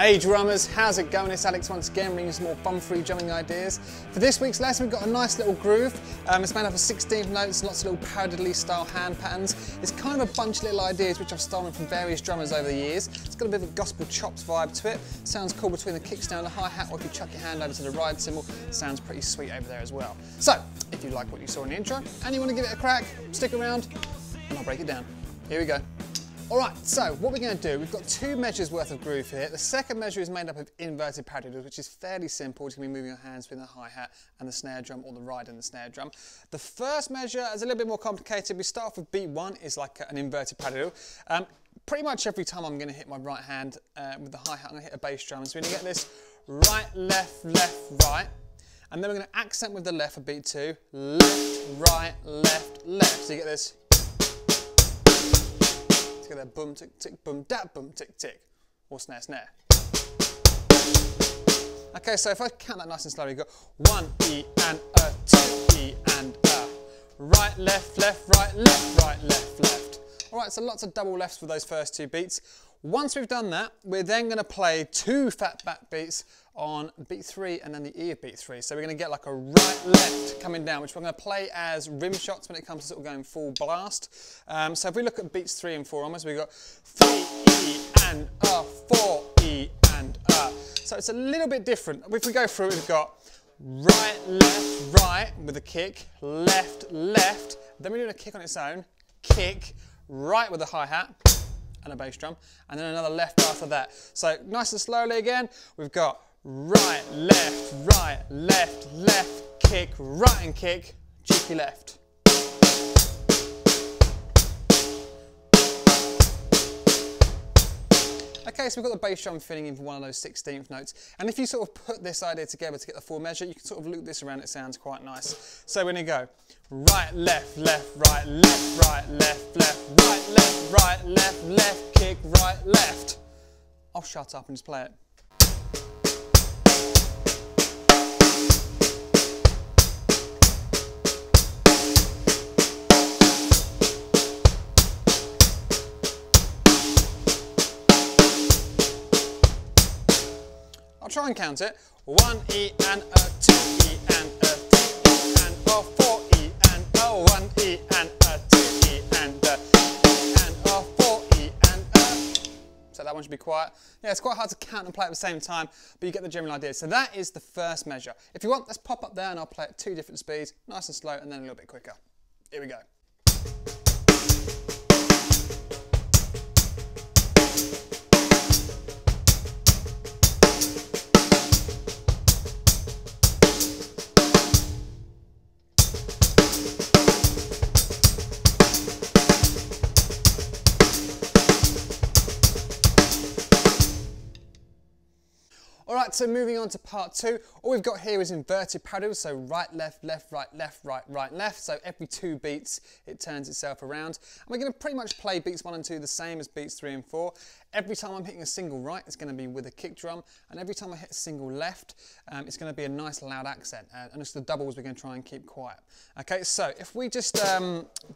Hey drummers, how's it going? It's Alex once again, bringing you some more fun-free drumming ideas. For this week's lesson, we've got a nice little groove. It's made up of 16th notes, lots of little paradiddle style hand patterns. It's kind of a bunch of little ideas which I've stolen from various drummers over the years. It's got a bit of a gospel chops vibe to it. Sounds cool between the kickstand and the hi-hat, or if you chuck your hand over to the ride cymbal, it sounds pretty sweet over there as well. So, if you like what you saw in the intro, and you want to give it a crack, stick around, and I'll break it down. Here we go. Alright, so what we're going to do, we've got 2 measures worth of groove here. The second measure is made up of inverted paradiddles, which is fairly simple. It's going to be moving your hands between the hi-hat and the snare drum, or the ride and the snare drum. The first measure is a little bit more complicated. We start off with beat 1, is like an inverted paradiddle. Pretty much every time I'm going to hit my right hand with the hi-hat, I'm going to hit a bass drum. So we're going to get this right, left, left, right. And then we're going to accent with the left for beat 2. Left, right, left, left. So you get this. Get that boom, tick, tick, boom, that boom, tick, tick, or snare, snare. Okay, so if I count that nice and slowly, you go 1 E and a, 2 E and a. Right, left, left, right, left, right, left, left. All right, so lots of double lefts for those first 2 beats. Once we've done that, we're then going to play 2 fat back beats on beat 3 and then the E of beat 3. So we're going to get like a right, left coming down, which we're going to play as rim shots when it comes to sort of going full blast. So if we look at beats 3 and 4 almost, we've got 3 E and a, 4 E and a. So it's a little bit different. If we go through it, we've got right, left, right with a kick, left, left. Then we're doing a kick on its own, kick, right with a hi-hat and a bass drum, and then another left after that. So nice and slowly again, we've got right, left, right, left, left, kick, right and kick, cheeky left. Okay, so we've got the bass drum filling in for one of those 16th notes. And if you sort of put this idea together to get the full measure, you can sort of loop this around, it sounds quite nice. So we're going to go right, left, left, right, left, right, left, left, right, left, right, left, left, kick, right, left. I'll shut up and just play it. I'll try and count it. 1 E and a, 2 E and a, 3 E and a, 4 E and a, 1 E and a, 2 E and a, and a, 4 E and a. So that one should be quiet. Yeah, it's quite hard to count and play at the same time, but you get the general idea. So that is the first measure. If you want, let's pop up there and I'll play at 2 different speeds, nice and slow, and then a little bit quicker. Here we go. Alright, so moving on to part 2, all we've got here is inverted paradiddle, so right, left, left, right, left, right, right, left, so every 2 beats it turns itself around. And we're going to pretty much play beats 1 and 2 the same as beats 3 and 4. Every time I'm hitting a single right, it's going to be with a kick drum, and every time I hit a single left, it's going to be a nice loud accent, and it's the doubles we're going to try and keep quiet. Okay, so if we just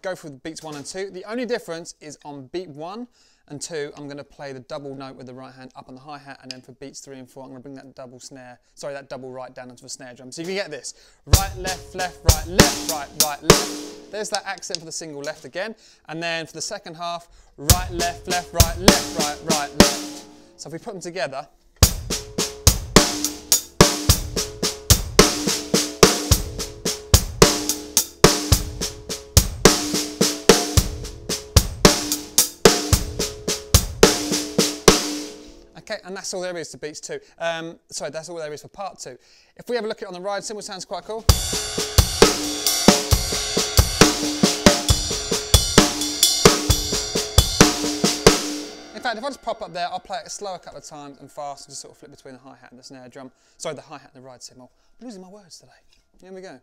go through the beats 1 and 2, the only difference is on beat 1 and 2, I'm going to play the double note with the right hand up on the hi-hat, and then for beats 3 and 4, I'm going to bring that double snare, sorry, that double right down onto the snare drum. So you can get this, right, left, left, right, left, right, right, left. There's that accent for the single left again, and then for the second half, right, left, left, right, left, right, right, left. So if we put them together, okay, and that's all there is to beats 2. Sorry, that's all there is for part 2. If we have a look at it on the ride cymbal, sounds quite cool. In fact, if I just pop up there, I'll play it slow a couple of times and fast, and just sort of flip between the hi-hat and the snare drum. Sorry, the hi-hat and the ride cymbal. I'm losing my words today. Here we go.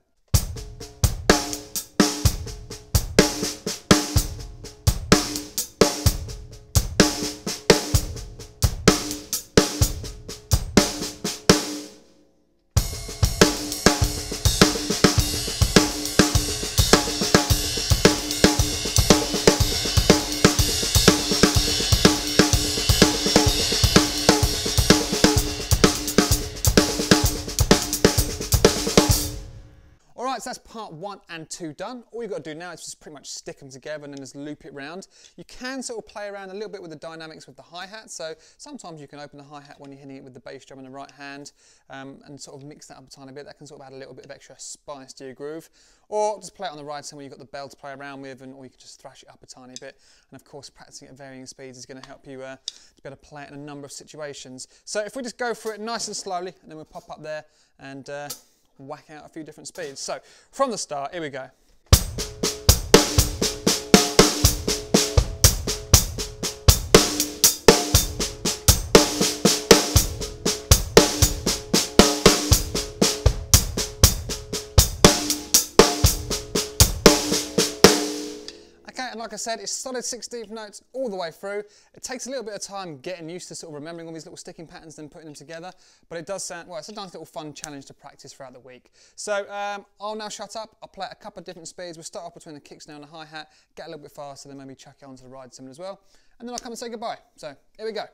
part 1 and 2 done. All you've got to do now is just pretty much stick them together and then just loop it round. You can sort of play around a little bit with the dynamics with the hi-hat, so sometimes you can open the hi-hat when you're hitting it with the bass drum in the right hand and sort of mix that up a tiny bit. That can sort of add a little bit of extra spice to your groove. Or just play it on the right hand where you've got the bell to play around with, or you can just thrash it up a tiny bit. And of course, practicing at varying speeds is going to help you to be able to play it in a number of situations. So if we just go through it nice and slowly, and then we'll pop up there and whack out a few different speeds. So from the start, here we go. And like I said, it's solid 16th notes all the way through. It takes a little bit of time getting used to sort of remembering all these little sticking patterns and putting them together, but it does sound, well, it's a nice little fun challenge to practice throughout the week. So I'll now shut up. I'll play at a couple of different speeds. We'll start off between the kick snare and the hi-hat, get a little bit faster, then maybe chuck it onto the ride cymbal as well, and then I'll come and say goodbye. So here we go.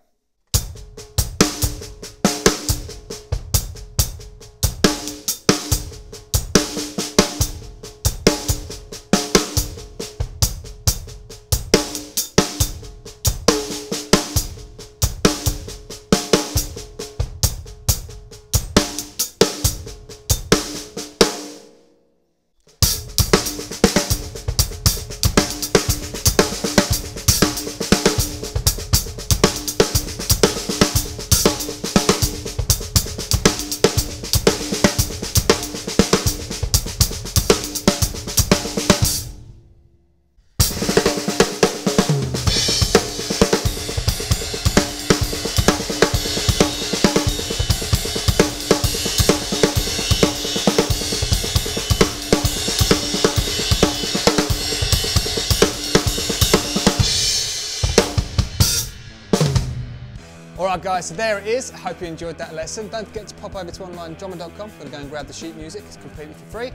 Alright guys, so there it is. I hope you enjoyed that lesson. Don't forget to pop over to onlinedrummer.com to go and grab the sheet music. It's completely for free.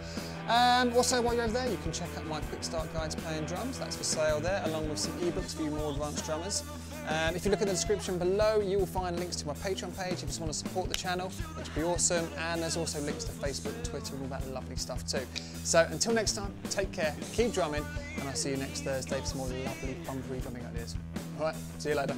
Also, while you're over there, you can check out my quick start guides playing drums. That's for sale there, along with some ebooks for you more advanced drummers. If you look at the description below, you will find links to my Patreon page if you just want to support the channel, which would be awesome. And there's also links to Facebook, Twitter, and all that lovely stuff too. So until next time, take care, keep drumming, and I'll see you next Thursday for some more lovely, fun-free drumming ideas. Alright, see you later.